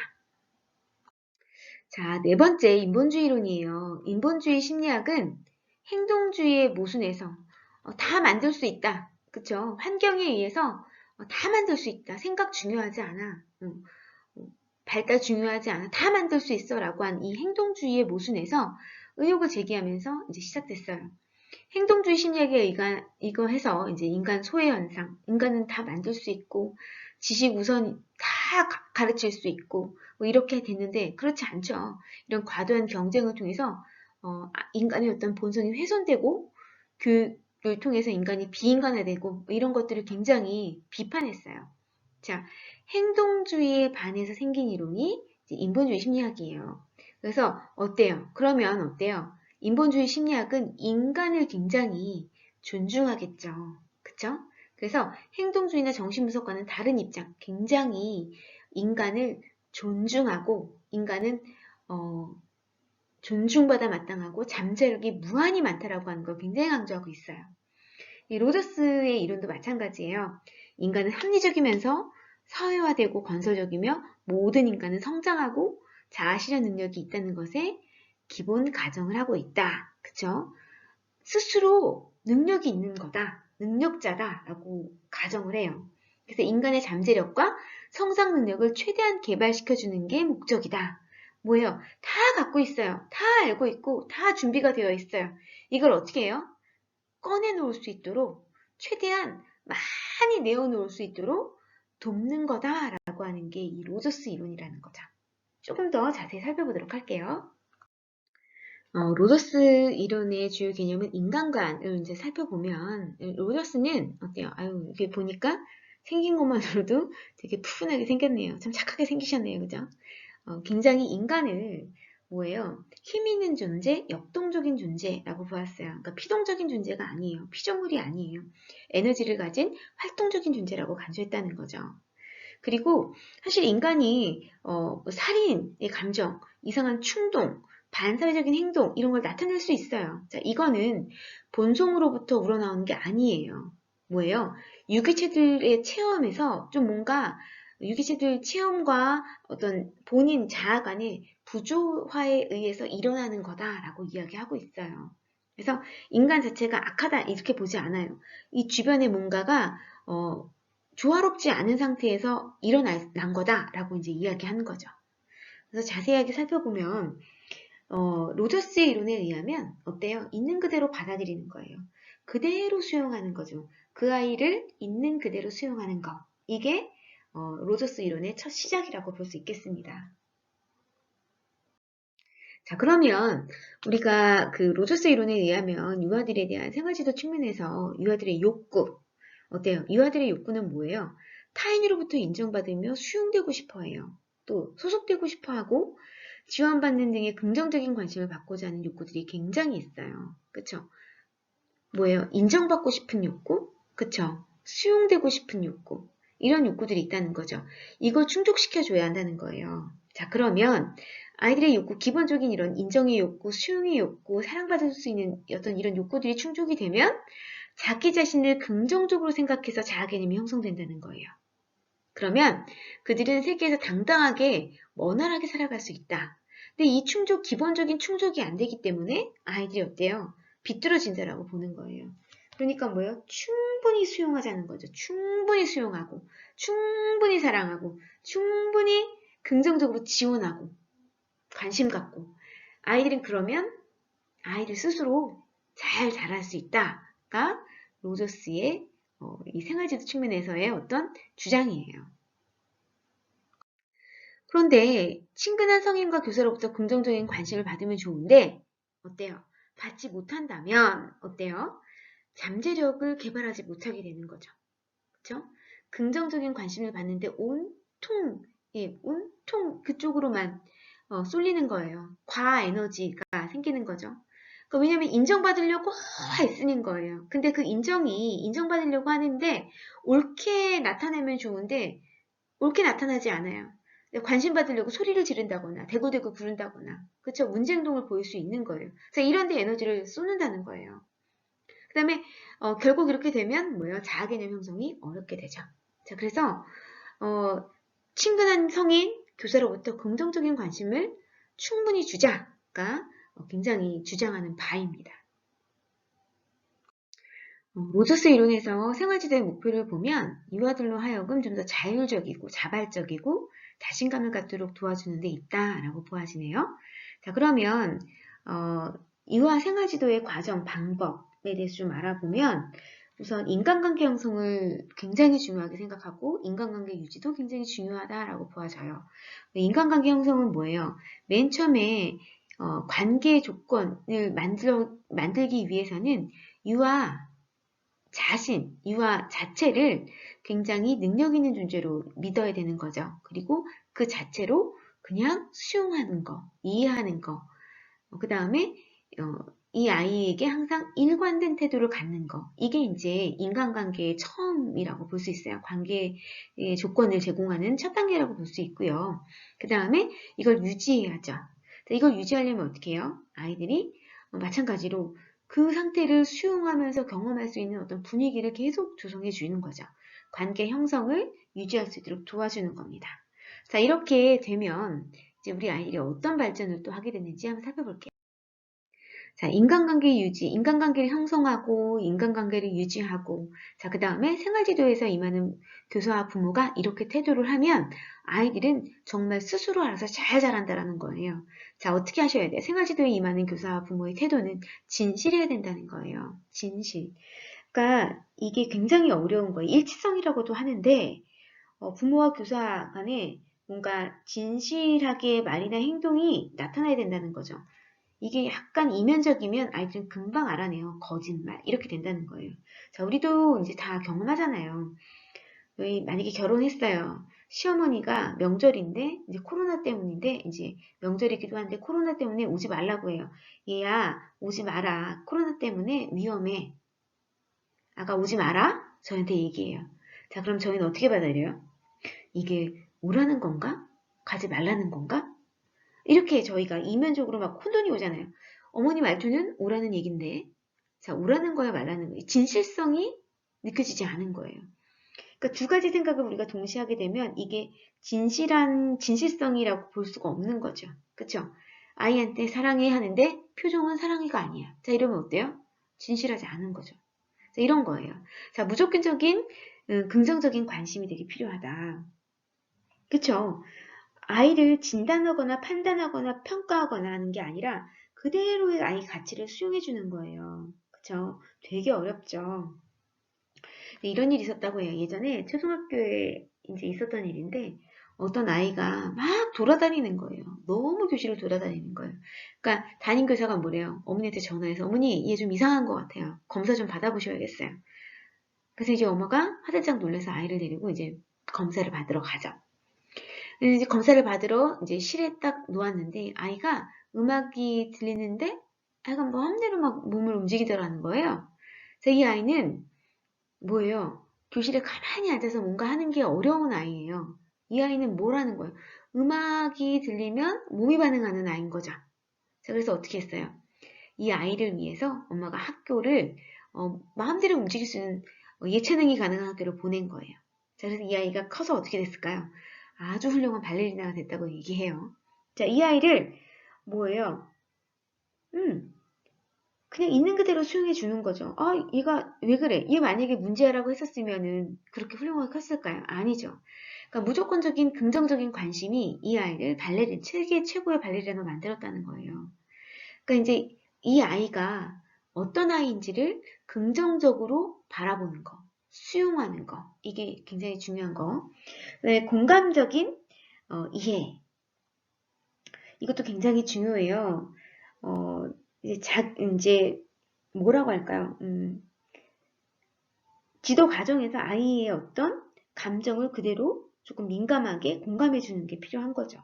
자, 네 번째 인본주의론이에요. 인본주의 심리학은 행동주의의 모순에서 다 만들 수 있다. 그쵸? 환경에 의해서 다 만들 수 있다. 생각 중요하지 않아. 발달 중요하지 않아. 다 만들 수 있어. 라고 한 이 행동주의의 모순에서 의혹을 제기하면서 이제 시작됐어요. 행동주의 심리학에 이거 해서 이제 인간 소외 현상, 인간은 다 만들 수 있고 지식 우선 다 가르칠 수 있고 뭐 이렇게 됐는데 그렇지 않죠. 이런 과도한 경쟁을 통해서 인간의 어떤 본성이 훼손되고 교육을 통해서 인간이 비인간화되고 뭐 이런 것들을 굉장히 비판했어요. 자, 행동주의에 반해서 생긴 이론이 이제 인본주의 심리학이에요. 그래서 어때요? 그러면 어때요? 인본주의 심리학은 인간을 굉장히 존중하겠죠. 그쵸? 그래서 행동주의나 정신분석과는 다른 입장, 굉장히 인간을 존중하고 인간은 존중받아 마땅하고 잠재력이 무한히 많다라고 하는 걸 굉장히 강조하고 있어요. 이 로저스의 이론도 마찬가지예요. 인간은 합리적이면서 사회화되고 건설적이며 모든 인간은 성장하고 자아실현 능력이 있다는 것에 기본 가정을 하고 있다. 그쵸? 스스로 능력이 있는 거다. 능력자다라고 가정을 해요. 그래서 인간의 잠재력과 성장 능력을 최대한 개발시켜주는 게 목적이다. 뭐예요? 다 갖고 있어요. 다 알고 있고 다 준비가 되어 있어요. 이걸 어떻게 해요? 꺼내놓을 수 있도록 최대한 많이 내어놓을 수 있도록 돕는 거다라고 하는 게 이 로저스 이론이라는 거죠. 조금 더 자세히 살펴보도록 할게요. 로저스 이론의 주요 개념은 인간관을 이제 살펴보면 로저스는 어때요? 아유 이게 보니까 생긴 것만으로도 되게 푸근하게 생겼네요. 참 착하게 생기셨네요, 그죠? 굉장히 인간을 뭐예요? 힘 있는 존재, 역동적인 존재라고 보았어요. 그러니까 피동적인 존재가 아니에요. 피조물이 아니에요. 에너지를 가진 활동적인 존재라고 간주했다는 거죠. 그리고 사실 인간이 살인의 감정, 이상한 충동, 반사회적인 행동 이런 걸 나타낼 수 있어요. 자, 이거는 본성으로부터 우러나오는 게 아니에요. 뭐예요? 유기체들의 체험에서 좀 뭔가 유기체들 체험과 어떤 본인 자아 간의 부조화에 의해서 일어나는 거다라고 이야기하고 있어요. 그래서 인간 자체가 악하다 이렇게 보지 않아요. 이 주변에 뭔가가 조화롭지 않은 상태에서 일어난 거다라고 이제 이야기하는 거죠. 그래서 자세하게 살펴보면 로저스의 이론에 의하면 어때요? 있는 그대로 받아들이는 거예요. 그대로 수용하는 거죠. 그 아이를 있는 그대로 수용하는 거. 이게 로저스 이론의 첫 시작이라고 볼 수 있겠습니다. 자, 그러면 우리가 그 로저스 이론에 의하면 유아들에 대한 생활지도 측면에서 유아들의 욕구, 어때요? 유아들의 욕구는 뭐예요? 타인으로부터 인정받으며 수용되고 싶어 해요. 또 소속되고 싶어 하고 지원받는 등의 긍정적인 관심을 받고자 하는 욕구들이 굉장히 있어요. 그쵸? 뭐예요? 인정받고 싶은 욕구? 그쵸? 수용되고 싶은 욕구. 이런 욕구들이 있다는 거죠. 이걸 충족시켜줘야 한다는 거예요. 자, 그러면 아이들의 욕구, 기본적인 이런 인정의 욕구, 수용의 욕구, 사랑받을 수 있는 어떤 이런 욕구들이 충족이 되면 자기 자신을 긍정적으로 생각해서 자아 개념이 형성된다는 거예요. 그러면 그들은 세계에서 당당하게 원활하게 살아갈 수 있다. 근데 이 충족, 기본적인 충족이 안 되기 때문에 아이들이 어때요? 비뚤어진다라고 보는 거예요. 그러니까 뭐예요? 충분히 수용하자는 거죠. 충분히 수용하고, 충분히 사랑하고, 충분히 긍정적으로 지원하고, 관심 갖고. 아이들은 그러면 아이들 스스로 잘 자랄 수 있다가 로저스의 이 생활지도 측면에서의 어떤 주장이에요. 그런데 친근한 성인과 교사로부터 긍정적인 관심을 받으면 좋은데 어때요? 받지 못한다면 어때요? 잠재력을 개발하지 못하게 되는 거죠. 그렇죠? 긍정적인 관심을 받는데 온통 그쪽으로만 쏠리는 거예요. 과아 에너지가 생기는 거죠. 그러니까 왜냐면 인정받으려고 애쓰는 거예요. 근데 그 인정이 인정받으려고 하는데 옳게 나타내면 좋은데 옳게 나타나지 않아요. 관심 받으려고 소리를 지른다거나 대굴대굴 구른다거나 그쵸? 문제행동을 보일 수 있는 거예요. 그래서 이런 데 에너지를 쏟는다는 거예요. 그 다음에 결국 이렇게 되면 뭐예요? 자아개념 형성이 어렵게 되죠. 자, 그래서 친근한 성인, 교사로부터 긍정적인 관심을 충분히 주자가 굉장히 주장하는 바입니다. 로저스 이론에서 생활지도의 목표를 보면 유아들로 하여금 좀 더 자율적이고 자발적이고 자신감을 갖도록 도와주는 데 있다라고 보아지네요. 자, 그러면 유아 생활지도의 과정, 방법에 대해서 좀 알아보면 우선 인간관계 형성을 굉장히 중요하게 생각하고 인간관계 유지도 굉장히 중요하다라고 보아져요. 인간관계 형성은 뭐예요? 맨 처음에 관계 조건을 만들기 위해서는 유아 자체를 굉장히 능력 있는 존재로 믿어야 되는 거죠. 그리고 그 자체로 그냥 수용하는 거, 이해하는 거, 그 다음에 이 아이에게 항상 일관된 태도를 갖는 거. 이게 이제 인간관계의 처음이라고 볼 수 있어요. 관계의 조건을 제공하는 첫 단계라고 볼 수 있고요. 그 다음에 이걸 유지해야죠. 이걸 유지하려면 어떻게 해요? 아이들이 마찬가지로 그 상태를 수용하면서 경험할 수 있는 어떤 분위기를 계속 조성해 주는 거죠. 관계 형성을 유지할 수 있도록 도와주는 겁니다. 자, 이렇게 되면 이제 우리 아이들이 어떤 발전을 또 하게 됐는지 한번 살펴볼게요. 자, 인간관계 유지, 인간관계를 형성하고 인간관계를 유지하고 자, 그 다음에 생활지도에서 임하는 교사와 부모가 이렇게 태도를 하면 아이들은 정말 스스로 알아서 잘 자란다라는 거예요. 자, 어떻게 하셔야 돼요? 생활지도에 임하는 교사와 부모의 태도는 진실해야 된다는 거예요. 진실. 그러니까 이게 굉장히 어려운 거예요. 일치성이라고도 하는데 부모와 교사 간에 뭔가 진실하게 말이나 행동이 나타나야 된다는 거죠. 이게 약간 이면적이면 아이들은 금방 알아내요. 거짓말. 이렇게 된다는 거예요. 자, 우리도 이제 다 경험하잖아요. 저희 만약에 결혼했어요. 시어머니가 명절인데, 이제 코로나 때문인데, 이제 명절이기도 한데, 코로나 때문에 오지 말라고 해요. 얘야, 오지 마라. 코로나 때문에 위험해. 아가 오지 마라? 저한테 얘기해요. 자, 그럼 저희는 어떻게 받아들여요? 이게 오라는 건가? 가지 말라는 건가? 이렇게 저희가 이면적으로 막 혼돈이 오잖아요. 어머니 말투는 오라는 얘긴데, 자, 오라는 거야, 말라는 거야. 진실성이 느껴지지 않은 거예요. 그러니까 두 가지 생각을 우리가 동시에 하게 되면 이게 진실한 진실성이라고 볼 수가 없는 거죠. 그쵸? 아이한테 사랑해 하는데 표정은 사랑해가 아니야. 자, 이러면 어때요? 진실하지 않은 거죠. 자, 이런 거예요. 자, 무조건적인 긍정적인 관심이 되게 필요하다. 그쵸? 아이를 진단하거나 판단하거나 평가하거나 하는 게 아니라 그대로의 아이 가치를 수용해 주는 거예요. 그쵸? 되게 어렵죠. 이런 일이 있었다고 해요. 예전에 초등학교에 이제 있었던 일인데 어떤 아이가 막 돌아다니는 거예요. 너무 교실을 돌아다니는 거예요. 그러니까 담임 교사가 뭐래요? 어머니한테 전화해서 어머니 얘 좀 이상한 것 같아요. 검사 좀 받아보셔야겠어요. 그래서 이제 엄마가 화들짝 놀라서 아이를 데리고 이제 검사를 받으러 가죠. 이제 검사를 받으러 이제 실에 딱 놓았는데 아이가 음악이 들리는데 아이가 마음대로 막 몸을 움직이더라는 거예요. 그래서 이 아이는 뭐예요? 교실에 가만히 앉아서 뭔가 하는 게 어려운 아이예요. 이 아이는 뭘 하는 거예요? 음악이 들리면 몸이 반응하는 아이인 거죠. 자, 그래서 어떻게 했어요? 이 아이를 위해서 엄마가 학교를 마음대로 움직일 수 있는 예체능이 가능한 학교를 보낸 거예요. 자, 그래서 이 아이가 커서 어떻게 됐을까요? 아주 훌륭한 발레리나가 됐다고 얘기해요. 자, 이 아이를 뭐예요? 그냥 있는 그대로 수용해 주는 거죠. 아, 얘가 왜 그래? 얘 만약에 문제라고 했었으면은 그렇게 훌륭하게 컸을까요? 아니죠. 그러니까 무조건적인 긍정적인 관심이 이 아이를 세계 최고의 발레리나로 만들었다는 거예요. 그러니까 이제 이 아이가 어떤 아이인지를 긍정적으로 바라보는 거, 수용하는 거, 이게 굉장히 중요한 거. 네, 공감적인 이해, 이것도 굉장히 중요해요. 어, 이제 뭐라고 할까요? 지도 과정에서 아이의 어떤 감정을 그대로 조금 민감하게 공감해 주는 게 필요한 거죠.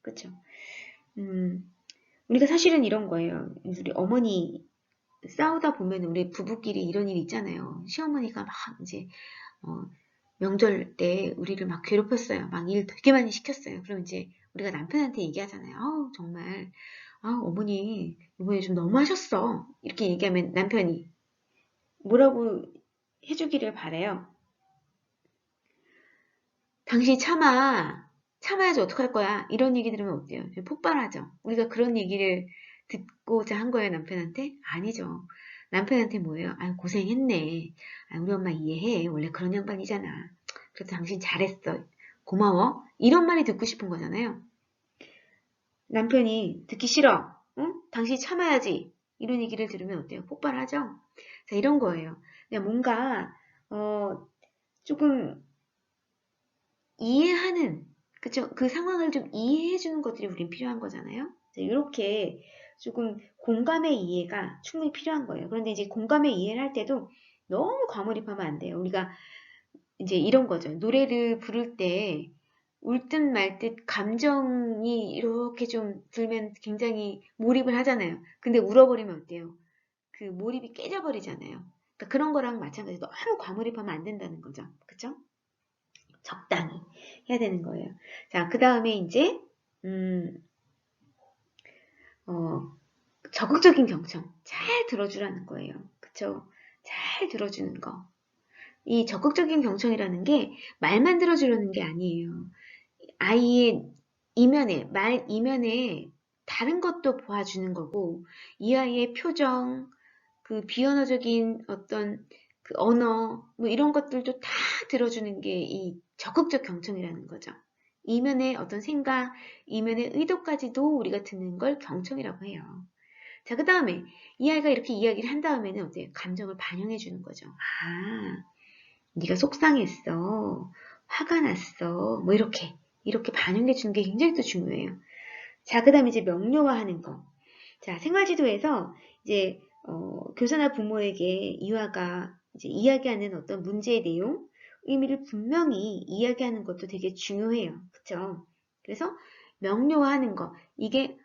그렇죠? 우리가 사실은 이런 거예요. 우리 어머니 싸우다 보면 우리 부부끼리 이런 일 있잖아요. 시어머니가 막 이제 명절 때 우리를 막 괴롭혔어요. 막 일 되게 많이 시켰어요. 그럼 이제 우리가 남편한테 얘기하잖아요. 아우 정말 어머니 이번에 좀 너무하셨어. 이렇게 얘기하면 남편이 뭐라고 해주기를 바래요. 당신이 참아야지 어떡할 거야. 이런 얘기 들으면 어때요? 폭발하죠. 우리가 그런 얘기를 듣고자 한 거예요, 남편한테? 아니죠. 남편한테 뭐예요? 아유, 고생했네. 아유, 우리 엄마 이해해. 원래 그런 양반이잖아. 그래도 당신 잘했어. 고마워. 이런 말이 듣고 싶은 거잖아요. 남편이 듣기 싫어. 응? 당신이 참아야지. 이런 얘기를 들으면 어때요? 폭발하죠? 자, 이런 거예요. 그냥 뭔가, 조금 이해하는, 그쵸? 그 상황을 좀 이해해 주는 것들이 우린 필요한 거잖아요. 이렇게 조금 공감의 이해가 충분히 필요한 거예요. 그런데 이제 공감의 이해를 할 때도 너무 과몰입하면 안 돼요. 우리가 이제 이런 거죠. 노래를 부를 때 울 듯 말 듯 감정이 이렇게 좀 들면 굉장히 몰입을 하잖아요. 근데 울어버리면 어때요? 그 몰입이 깨져버리잖아요. 그러니까 그런 거랑 마찬가지로 너무 과몰입하면 안 된다는 거죠. 그쵸? 적당히 해야 되는 거예요. 자, 그 다음에 이제 음, 적극적인 경청 잘 들어주라는 거예요. 그쵸? 잘 들어주는 거. 이 적극적인 경청이라는 게 말만 들어주려는 게 아니에요. 아이의 말 이면에 다른 것도 보아주는 거고, 이 아이의 표정, 그 비언어적인 어떤 그 언어, 뭐 이런 것들도 다 들어주는 게 이 적극적 경청이라는 거죠. 이면의 어떤 생각, 이면의 의도까지도 우리가 듣는 걸 경청이라고 해요. 자, 그 다음에 이 아이가 이렇게 이야기를 한 다음에는 어때요? 감정을 반영해 주는 거죠. 아, 네가 속상했어. 화가 났어. 뭐 이렇게 반영해 주는 게 굉장히 또 중요해요. 자, 그 다음에 이제 명료화하는 거. 자, 생활지도에서 이제 교사나 부모에게 이화가 이제 이야기하는 어떤 문제의 내용, 의미를 분명히 이야기하는 것도 되게 중요해요. 그쵸? 그래서 명료화하는 거. 이게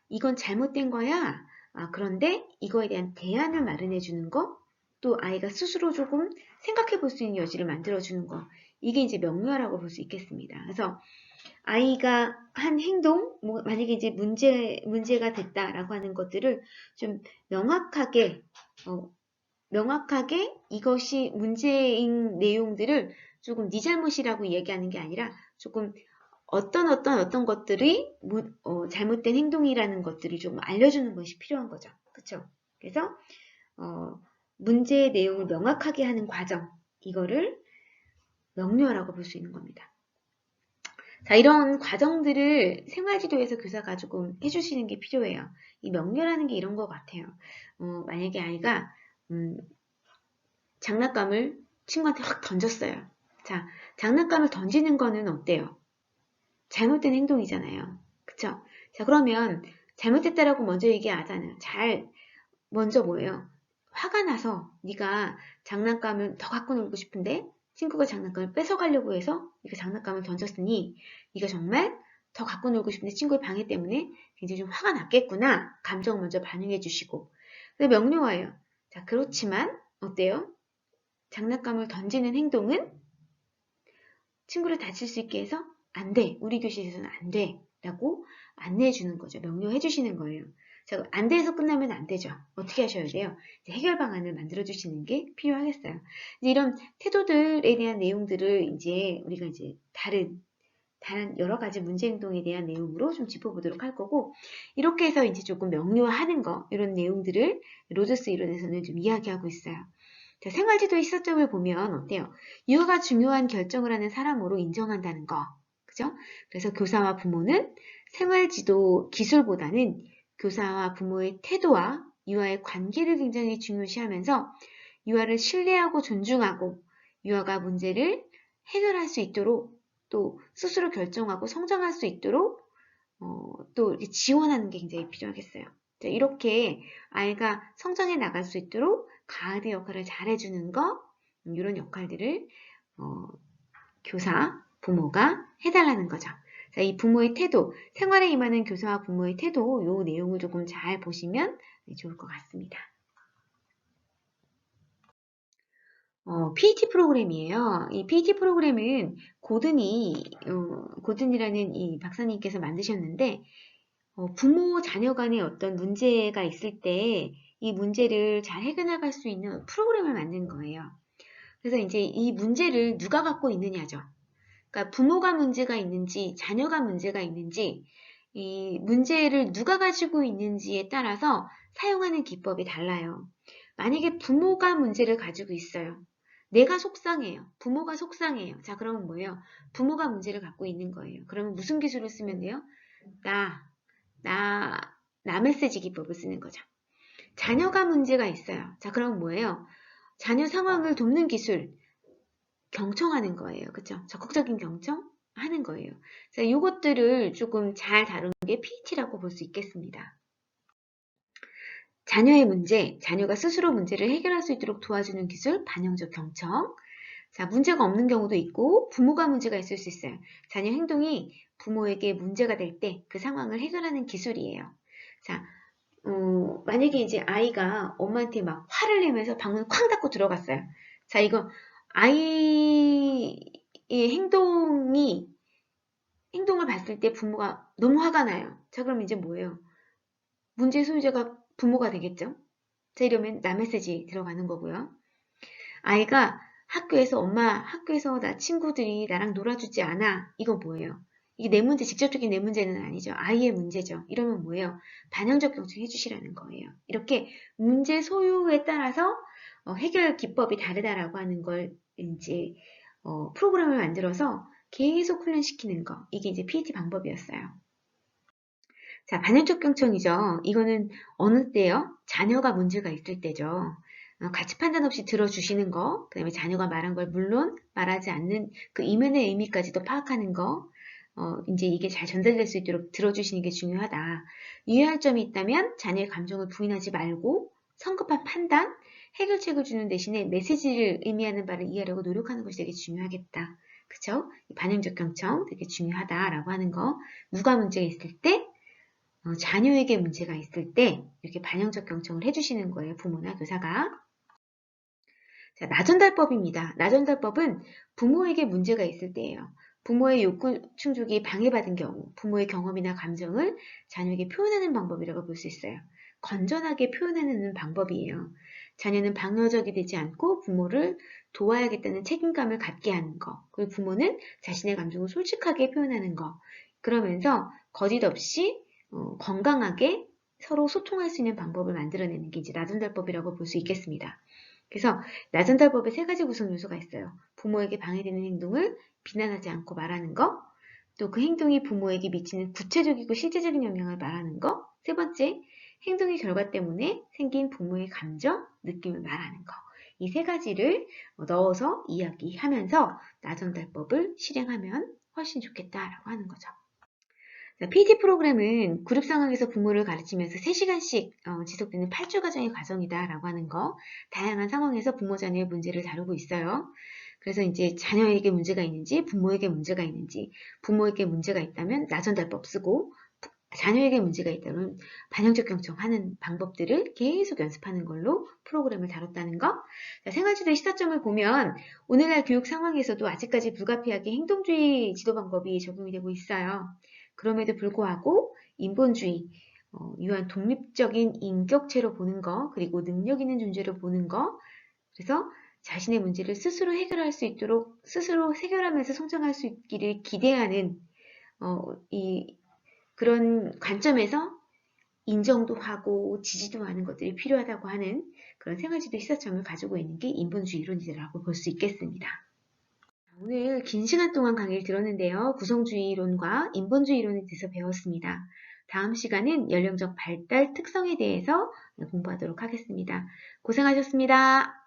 이건 잘못된 거야. 그런데 이거에 대한 대안을 마련해 주는 거. 또 아이가 스스로 조금 생각해 볼 수 있는 여지를 만들어 주는 거. 이게 이제 명료화라고 볼 수 있겠습니다. 그래서 아이가 한 행동, 뭐 만약에 이제 문제가 됐다라고 하는 것들을 좀 명확하게, 명확하게 이것이 문제인 내용들을 조금 네 잘못이라고 얘기하는 게 아니라 조금 어떤 것들이 잘못된 행동이라는 것들을 좀 알려주는 것이 필요한 거죠. 그쵸? 그래서, 문제의 내용을 명확하게 하는 과정, 이거를 명료하라고 볼 수 있는 겁니다. 자, 이런 과정들을 생활지도에서 교사가 조금 해주시는 게 필요해요. 이 명료라는 게 이런 것 같아요. 만약에 아이가 장난감을 친구한테 확 던졌어요. 자, 장난감을 던지는 거는 어때요? 잘못된 행동이잖아요. 그쵸? 자, 그러면 잘못했다라고 먼저 얘기하잖아요. 먼저 뭐예요? 화가 나서 네가 장난감을 더 갖고 놀고 싶은데 친구가 장난감을 뺏어가려고 해서 네가 장난감을 던졌으니 네가 정말 더 갖고 놀고 싶은데 친구의 방해 때문에 굉장히 좀 화가 났겠구나. 감정 먼저 반응해 주시고. 명료화예요. 자, 그렇지만 어때요? 장난감을 던지는 행동은 친구를 다칠 수 있게 해서 안 돼. 우리 교실에서는 안 돼. 라고 안내해 주는 거죠. 명료해 주시는 거예요. 자, 안 돼서 끝나면 안 되죠. 어떻게 하셔야 돼요? 해결 방안을 만들어 주시는 게 필요하겠어요. 이제 이런 태도들에 대한 내용들을 이제 우리가 이제 다른 여러 가지 문제 행동에 대한 내용으로 좀 짚어보도록 할 거고, 이렇게 해서 이제 조금 명료하는 거, 이런 내용들을 로저스 이론에서는 좀 이야기하고 있어요. 자, 생활지도의 시사점을 보면 어때요? 이유가 중요한 결정을 하는 사람으로 인정한다는 거. 그죠? 그래서 교사와 부모는 생활지도 기술보다는 교사와 부모의 태도와 유아의 관계를 굉장히 중요시하면서 유아를 신뢰하고 존중하고 유아가 문제를 해결할 수 있도록 또 스스로 결정하고 성장할 수 있도록 또 지원하는 게 굉장히 필요하겠어요. 자, 이렇게 아이가 성장해 나갈 수 있도록 가이드 역할을 잘 해주는 거, 이런 역할들을 교사, 부모가 해달라는 거죠. 자, 이 부모의 태도, 생활에 임하는 교사와 부모의 태도, 이 내용을 조금 잘 보시면 좋을 것 같습니다. PET 프로그램이에요. 이 PET 프로그램은 고든이라는 이 박사님께서 만드셨는데, 부모, 자녀 간의 어떤 문제가 있을 때 이 문제를 잘 해결나갈 수 있는 프로그램을 만든 거예요. 그래서 이제 이 문제를 누가 갖고 있느냐죠. 그러니까 부모가 문제가 있는지, 자녀가 문제가 있는지, 이 문제를 누가 가지고 있는지에 따라서 사용하는 기법이 달라요. 만약에 부모가 문제를 가지고 있어요. 내가 속상해요. 부모가 속상해요. 자, 그러면 뭐예요? 부모가 문제를 갖고 있는 거예요. 그러면 무슨 기술을 쓰면 돼요? 나 메시지 기법을 쓰는 거죠. 자녀가 문제가 있어요. 자, 그럼 뭐예요? 자녀 상황을 돕는 기술, 경청하는 거예요. 그쵸? 적극적인 경청 하는 거예요. 자, 요것들을 조금 잘 다루는 게 PET라고 볼 수 있겠습니다. 자녀의 문제, 자녀가 스스로 문제를 해결할 수 있도록 도와주는 기술, 반영적 경청. 자, 문제가 없는 경우도 있고 부모가 문제가 있을 수 있어요. 자녀 행동이 부모에게 문제가 될 때 그 상황을 해결하는 기술이에요. 자, 만약에 이제 아이가 엄마한테 막 화를 내면서 방문을 쾅 닫고 들어갔어요. 자, 이거 아이의 행동을 봤을 때 부모가 너무 화가 나요. 자, 그럼 이제 뭐예요? 문제의 소유자가 부모가 되겠죠? 자, 이러면 나 메시지 들어가는 거고요. 아이가 학교에서 나 친구들이 나랑 놀아주지 않아. 이거 뭐예요? 이게 내 문제, 직접적인 내 문제는 아니죠. 아이의 문제죠. 이러면 뭐예요? 반영적 경청 해주시라는 거예요. 이렇게 문제 소유에 따라서 해결 기법이 다르다라고 하는 걸 이제 프로그램을 만들어서 계속 훈련시키는 거. 이게 이제 PET 방법이었어요. 자, 반영적 경청이죠. 이거는 어느 때요? 자녀가 문제가 있을 때죠. 가치 판단 없이 들어주시는 거, 그 다음에 자녀가 말한 걸 물론 말하지 않는 그 이면의 의미까지도 파악하는 거, 이제 이게 잘 전달될 수 있도록 들어주시는 게 중요하다. 유의할 점이 있다면 자녀의 감정을 부인하지 말고 성급한 판단, 해결책을 주는 대신에 메시지를 의미하는 바를 이해하려고 노력하는 것이 되게 중요하겠다. 그쵸? 반영적 경청 되게 중요하다라고 하는 거. 누가 문제가 있을 때 자녀에게 문제가 있을 때 이렇게 반영적 경청을 해주시는 거예요. 부모나 교사가. 자, 나전달법입니다. 나전달법은 부모에게 문제가 있을 때예요. 부모의 욕구 충족이 방해받은 경우, 부모의 경험이나 감정을 자녀에게 표현하는 방법이라고 볼 수 있어요. 건전하게 표현하는 방법이에요. 자녀는 방어적이 되지 않고 부모를 도와야겠다는 책임감을 갖게 하는 거. 그리고 부모는 자신의 감정을 솔직하게 표현하는 거. 그러면서 거짓 없이 건강하게 서로 소통할 수 있는 방법을 만들어내는 게 이제 나전달법이라고 볼 수 있겠습니다. 그래서 나전달법에 세 가지 구성 요소가 있어요. 부모에게 방해되는 행동을 비난하지 않고 말하는 거, 또 그 행동이 부모에게 미치는 구체적이고 실제적인 영향을 말하는 거, 세 번째, 행동의 결과 때문에 생긴 부모의 감정, 느낌을 말하는 거. 이 세 가지를 넣어서 이야기하면서 나전달법을 실행하면 훨씬 좋겠다라고 하는 거죠. PT 프로그램은 그룹 상황에서 부모를 가르치면서 3시간씩 지속되는 8주 과정의 과정이다라고 하는 거. 다양한 상황에서 부모 자녀의 문제를 다루고 있어요. 그래서 이제 자녀에게 문제가 있는지 부모에게 문제가 있는지 부모에게 문제가 있다면 나전달법 쓰고 자녀에게 문제가 있다면 반영적 경청하는 방법들을 계속 연습하는 걸로 프로그램을 다뤘다는 거. 자, 생활지도의 시사점을 보면 오늘날 교육 상황에서도 아직까지 불가피하게 행동주의 지도 방법이 적용이 되고 있어요. 그럼에도 불구하고 인본주의, 유한 독립적인 인격체로 보는 거, 그리고 능력 있는 존재로 보는 거, 그래서 자신의 문제를 스스로 해결할 수 있도록 스스로 해결하면서 성장할 수 있기를 기대하는 그런 관점에서 인정도 하고 지지도 하는 것들이 필요하다고 하는 그런 생활지도 시사점을 가지고 있는 게 인본주의 이론이라고 볼 수 있겠습니다. 오늘 긴 시간 동안 강의를 들었는데요. 구성주의 이론과 인본주의 이론에 대해서 배웠습니다. 다음 시간은 연령적 발달 특성에 대해서 공부하도록 하겠습니다. 고생하셨습니다.